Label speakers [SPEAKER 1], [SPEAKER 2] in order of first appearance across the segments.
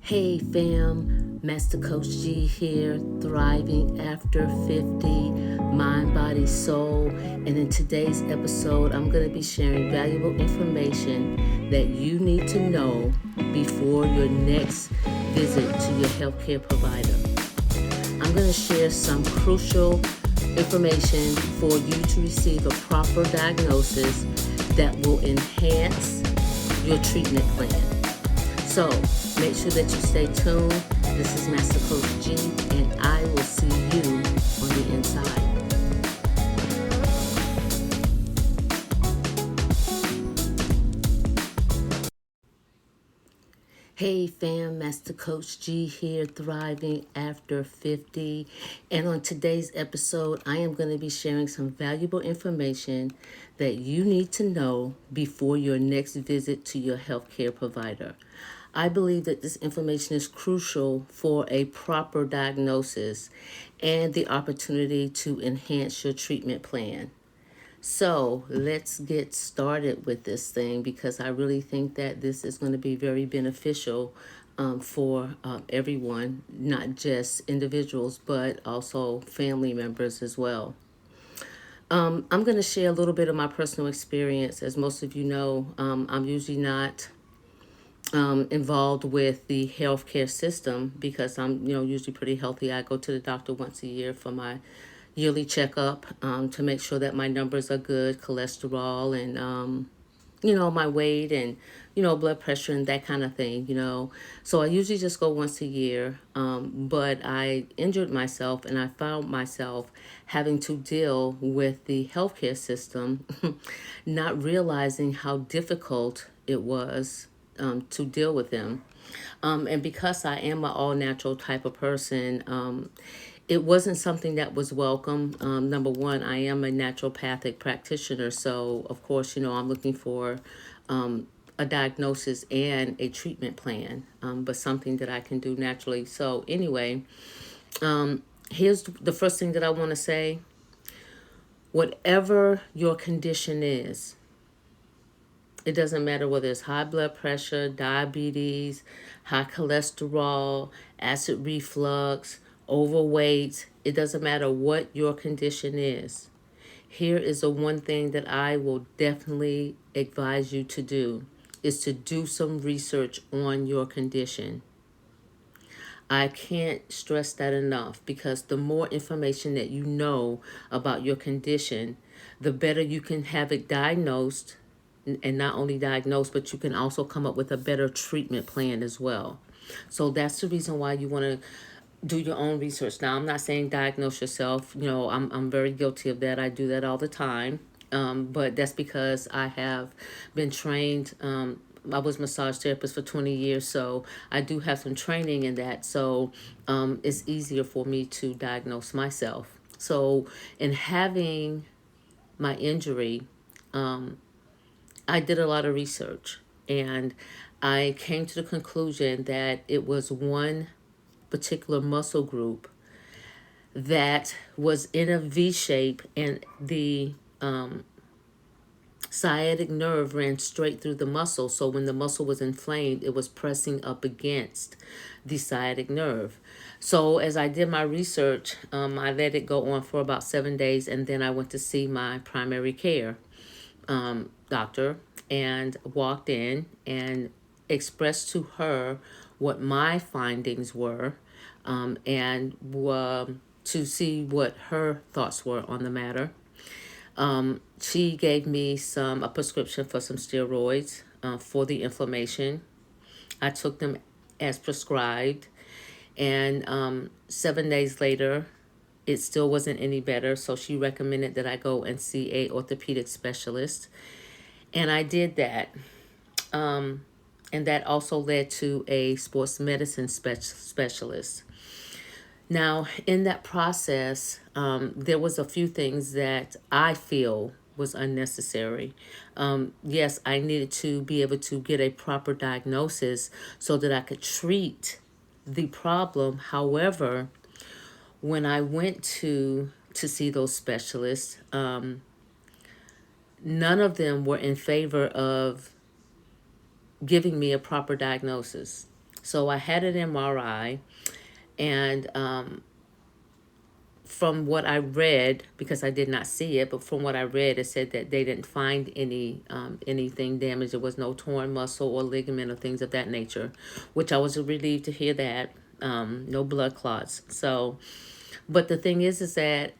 [SPEAKER 1] Hey fam, Master Coach G here, thriving after 50, mind, body, soul. And in today's episode, I'm going to be sharing valuable information that you need to know before your next visit to your healthcare provider. I'm going to share some crucial information for you to receive a proper diagnosis that will enhance your treatment plan. So make sure that you stay tuned. This is Master Coach G, and I will see you on the inside. Hey fam, Master Coach G here, thriving after 50. And on today's episode, I am going to be sharing some valuable information that you need to know before your next visit to your healthcare provider. I believe that this information is crucial for a proper diagnosis and the opportunity to enhance your treatment plan. So let's get started with this thing because I really think that this is going to be very beneficial for everyone, not just individuals, but also family members as well. I'm going to share a little bit of my personal experience. As most of you know, I'm usually not involved with the healthcare system because I'm, usually pretty healthy. I go to the doctor once a year for my yearly checkup to make sure that my numbers are good, cholesterol and, my weight and, blood pressure and that kind of thing. So I usually just go once a year. But I injured myself and I found myself having to deal with the healthcare system, not realizing how difficult it was to deal with them. And because I am an all natural type of person, it wasn't something that was welcome. Number one, I am a naturopathic practitioner. So, of course, I'm looking for a diagnosis and a treatment plan, but something that I can do naturally. So, anyway, here's the first thing that I want to say. Whatever your condition is, it doesn't matter whether it's high blood pressure, diabetes, high cholesterol, acid reflux, overweight. It doesn't matter what your condition is. Here is the one thing that I will definitely advise you to do is to do some research on your condition. I can't stress that enough because the more information that you know about your condition, the better you can have it diagnosed, and not only diagnosed, but you can also come up with a better treatment plan as well. So that's the reason why you want to do your own research. Now, I'm not saying diagnose yourself. I'm very guilty of that. I do that all the time. But that's because I have been trained. I was massage therapist for 20 years, so I do have some training in that. So it's easier for me to diagnose myself. So in having my injury, I did a lot of research and I came to the conclusion that it was one particular muscle group that was in a V shape and the sciatic nerve ran straight through the muscle. So when the muscle was inflamed, it was pressing up against the sciatic nerve. So as I did my research, I let it go on for about 7 days and then I went to see my primary care doctor and walked in and expressed to her what my findings were and to see what her thoughts were on the matter. She gave me a prescription for some steroids for the inflammation. I took them as prescribed, and 7 days later, it still wasn't any better. So she recommended that I go and see a orthopedic specialist, and I did that. And that also led to a sports medicine specialist. Now, in that process, there was a few things that I feel was unnecessary. Yes, I needed to be able to get a proper diagnosis so that I could treat the problem. However, when I went to see those specialists, none of them were in favor of giving me a proper diagnosis. So I had an MRI, and from what I read, because I did not see it, but from what I read, it said that they didn't find anything damaged. There was no torn muscle or ligament or things of that nature, which I was relieved to hear that. No blood clots. So, but the thing is that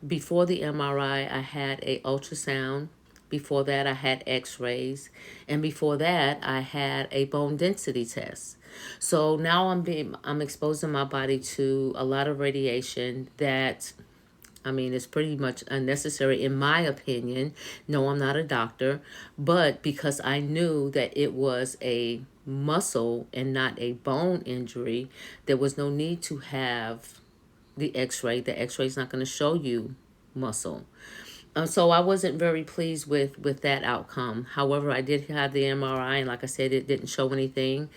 [SPEAKER 1] before the MRI, I had a ultrasound. Before that, I had X-rays, and before that, I had a bone density test. So now I'm exposing my body to a lot of radiation that, I mean, it's pretty much unnecessary in my opinion. No, I'm not a doctor, but because I knew that it was a muscle and not a bone injury, there was no need to have the X-ray. The X-ray is not going to show you muscle. So I wasn't very pleased with that outcome. However, I did have the MRI, and like I said, it didn't show anything.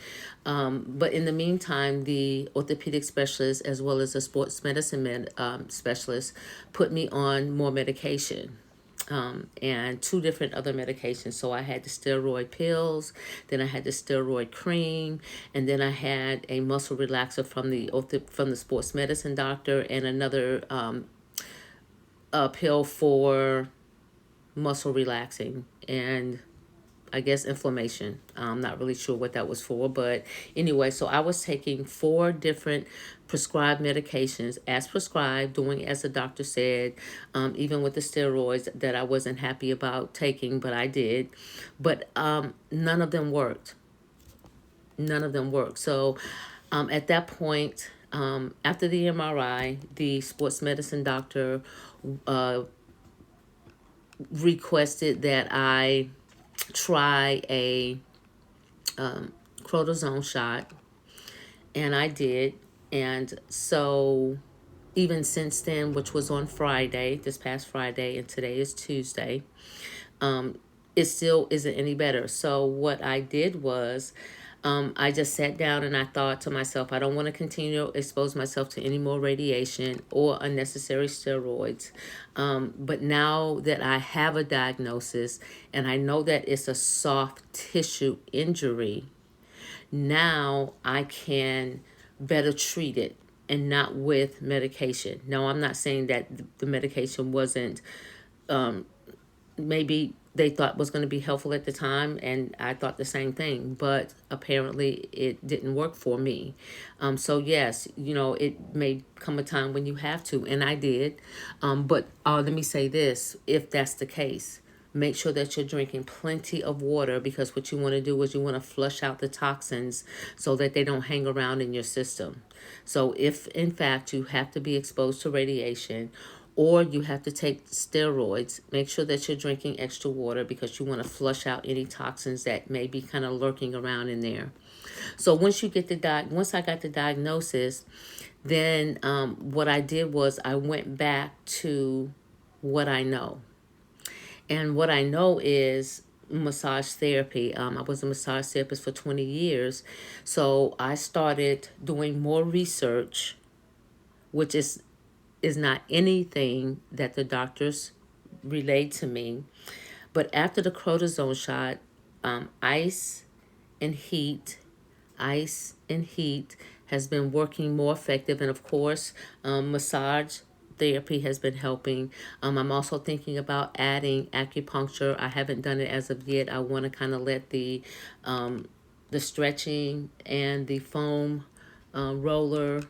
[SPEAKER 1] But in the meantime, the orthopedic specialist as well as the sports medicine specialist put me on more medication. And two different other medications. So I had the steroid pills, then I had the steroid cream, and then I had a muscle relaxer from the sports medicine doctor, and another a pill for muscle relaxing and I guess inflammation. I'm not really sure what that was for, but anyway, so I was taking 4 different prescribed medications as prescribed, doing as the doctor said, even with the steroids that I wasn't happy about taking, but I did. But none of them worked. None of them worked. So at that point, after the MRI, the sports medicine doctor uh, requested that I try a cortisone shot, and I did. And so even since then, which was on Friday, this past Friday, and today is Tuesday, it still isn't any better. So what I did was, I just sat down and I thought to myself, I don't want to continue to expose myself to any more radiation or unnecessary steroids. But now that I have a diagnosis and I know that it's a soft tissue injury, now I can better treat it and not with medication. Now, I'm not saying that the medication wasn't, maybe they thought was going to be helpful at the time, and I thought the same thing, but apparently it didn't work for me. So yes, it may come a time when you have to, and I did. But let me say this: if that's the case, make sure that you're drinking plenty of water, because what you want to do is you want to flush out the toxins so that they don't hang around in your system. So if in fact you have to be exposed to radiation or you have to take steroids, make sure that you're drinking extra water, because you want to flush out any toxins that may be kind of lurking around in there. So once I got the diagnosis, then what I did was I went back to what I know. And what I know is massage therapy. I was a massage therapist for 20 years. So I started doing more research, which is not anything that the doctors relayed to me. But after the cortisone shot, ice and heat, ice and heat has been working more effective. And of course, massage therapy has been helping. I'm also thinking about adding acupuncture. I haven't done it as of yet. I want to kind of let the stretching and the foam roller,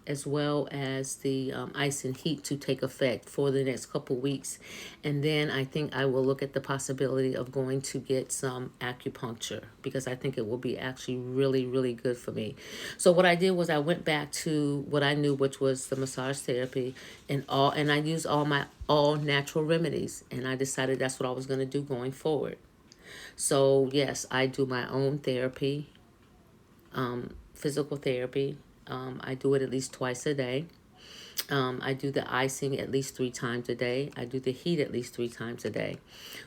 [SPEAKER 1] as well as the ice and heat, to take effect for the next couple weeks. And then I think I will look at the possibility of going to get some acupuncture, because I think it will be actually really, really good for me. So what I did was I went back to what I knew, which was the massage therapy, and I used all natural remedies, and I decided that's what I was going to do going forward. So yes, I do my own therapy, physical therapy. I do it at least twice a day. I do the icing at least 3 times a day. I do the heat at least 3 times a day.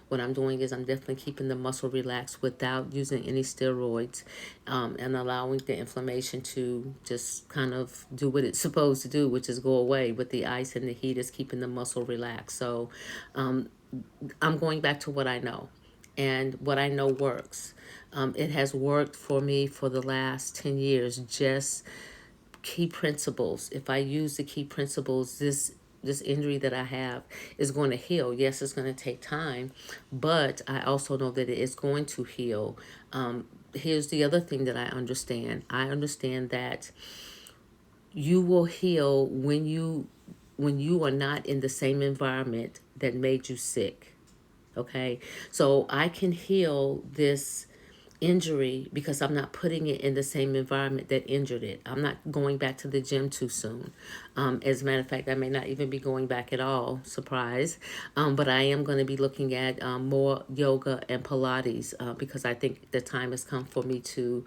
[SPEAKER 1] What I'm doing is I'm definitely keeping the muscle relaxed without using any steroids, and allowing the inflammation to just kind of do what it's supposed to do, which is go away. With the ice and the heat is keeping the muscle relaxed. So I'm going back to what I know. and what I know works. It has worked for me for the last 10 years. Just key principles. If I use the key principles, this injury that I have is going to heal. Yes, it's going to take time, but I also know that it is going to heal. Here's the other thing that I understand. I understand that you will heal when you are not in the same environment that made you sick. Okay? So I can heal this injury because I'm not putting it in the same environment that injured it. I'm not going back to the gym too soon. As a matter of fact, I may not even be going back at all. Surprise. But I am going to be looking at more yoga and Pilates because I think the time has come for me to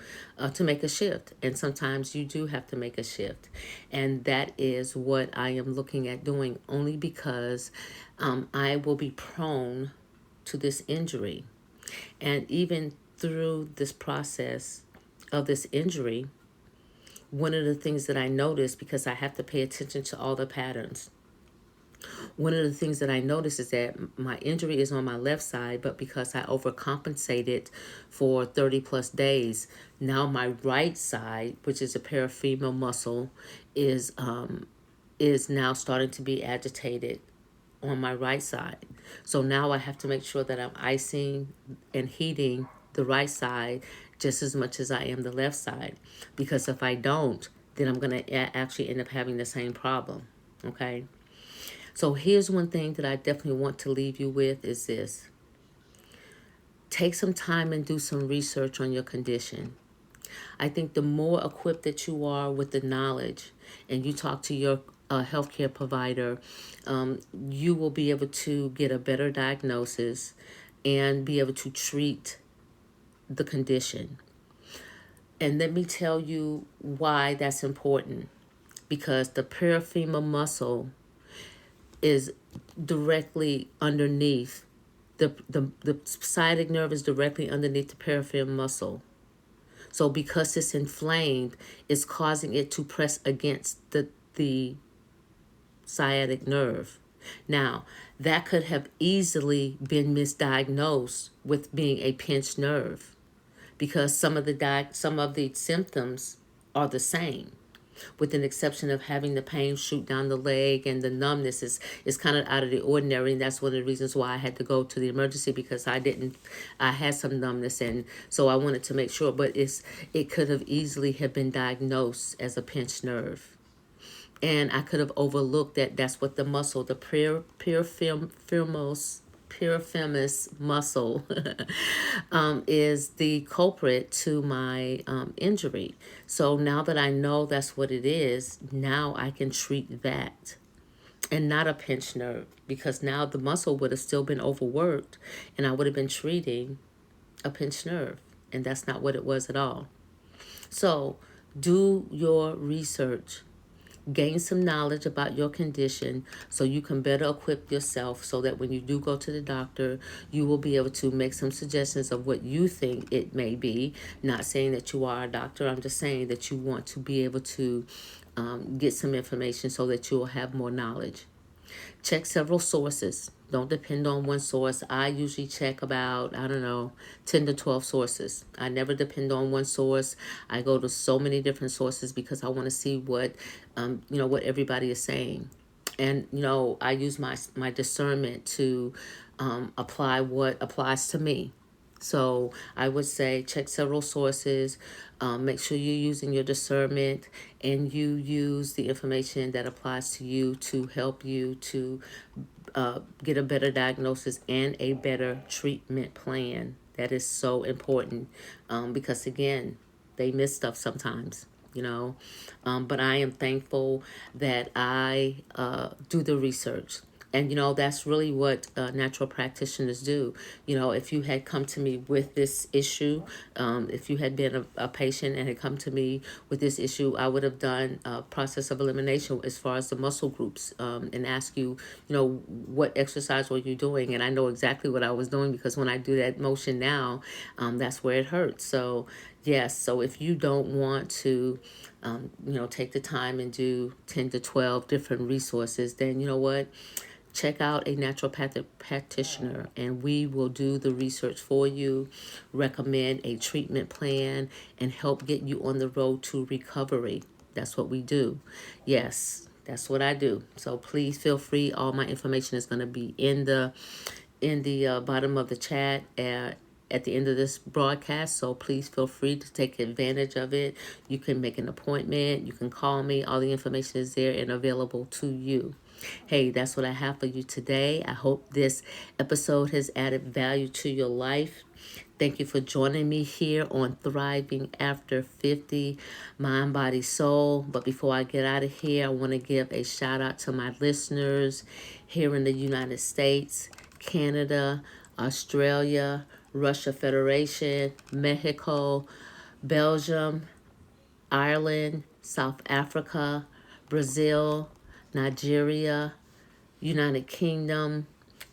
[SPEAKER 1] make a shift. And sometimes you do have to make a shift. And that is what I am looking at doing, only because I will be prone to this injury. And even through this process of this injury, one of the things that I noticed, because I have to pay attention to all the patterns, one of the things that I noticed is that my injury is on my left side, but because I overcompensated for 30 plus days, now my right side, which is a parafemoral muscle, is now starting to be agitated on my right side. So now I have to make sure that I'm icing and heating the right side just as much as I am the left side. Because if I don't, then I'm going to actually end up having the same problem. Okay? So here's one thing that I definitely want to leave you with is this. Take some time and do some research on your condition. I think the more equipped that you are with the knowledge and you talk to your healthcare provider, you will be able to get a better diagnosis and be able to treat the condition. And let me tell you why that's important. Because the parafemoral muscle is directly underneath, the sciatic nerve is directly underneath the parafemoral muscle. So because it's inflamed, it's causing it to press against the sciatic nerve. Now, that could have easily been misdiagnosed with being a pinched nerve because some of the symptoms are the same, with an exception of having the pain shoot down the leg, and the numbness is kind of out of the ordinary. And that's one of the reasons why I had to go to the emergency, because I had some numbness, and so I wanted to make sure. But it could have easily have been diagnosed as a pinched nerve. And I could have overlooked that that's what the muscle, the piriformis muscle is the culprit to my injury. So now that I know that's what it is, now I can treat that and not a pinched nerve, because now the muscle would have still been overworked and I would have been treating a pinched nerve, and that's not what it was at all. So do your research. Gain some knowledge about your condition so you can better equip yourself, so that when you do go to the doctor, you will be able to make some suggestions of what you think it may be. Not saying that you are a doctor. I'm just saying that you want to be able to get some information so that you will have more knowledge. Check several sources. Don't depend on one source. I usually check about, 10 to 12 sources. I never depend on one source. I go to so many different sources because I want to see what everybody is saying. And, I use my discernment to apply what applies to me. So I would say check several sources, make sure you're using your discernment, and you use the information that applies to you to help you to get a better diagnosis and a better treatment plan. That is so important because, again, they miss stuff sometimes. But I am thankful that I do the research. And, that's really what natural practitioners do. If you had come to me with this issue, if you had been a patient and had come to me with this issue, I would have done a process of elimination as far as the muscle groups and ask you, what exercise were you doing? And I know exactly what I was doing, because when I do that motion now, that's where it hurts. So, yes, so if you don't want to, take the time and do 10 to 12 different resources, then you know what? check out a naturopathic practitioner and we will do the research for you, recommend a treatment plan, and help get you on the road to recovery. That's what we do. Yes, that's what I do. So please feel free. All my information is going to be in the bottom of the chat at the end of this broadcast. So please feel free to take advantage of it. You can make an appointment. You can call me. All the information is there and available to you. Hey, that's what I have for you today. I hope this episode has added value to your life. Thank you for joining me here on Thriving After 50, Mind, Body, Soul. But before I get out of here, I want to give a shout out to my listeners here in the United States, Canada, Australia, Russia Federation, Mexico, Belgium, Ireland, South Africa, Brazil, Nigeria, United Kingdom,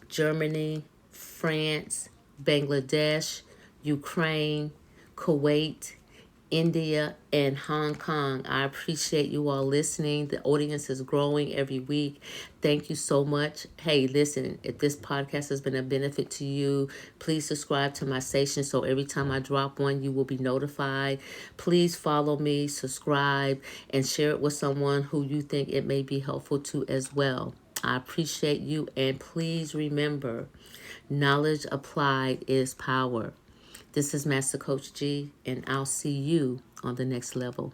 [SPEAKER 1] Germany, France, Bangladesh, Ukraine, Kuwait, India, and Hong Kong. I appreciate you all listening. The audience is growing every week. Thank you so much. Hey, listen, if this podcast has been a benefit to you, please subscribe to my station so every time I drop one, you will be notified. Please follow me, subscribe, and share it with someone who you think it may be helpful to as well. I appreciate you, and please remember, knowledge applied is power. This is Master Coach G, and I'll see you on the next level.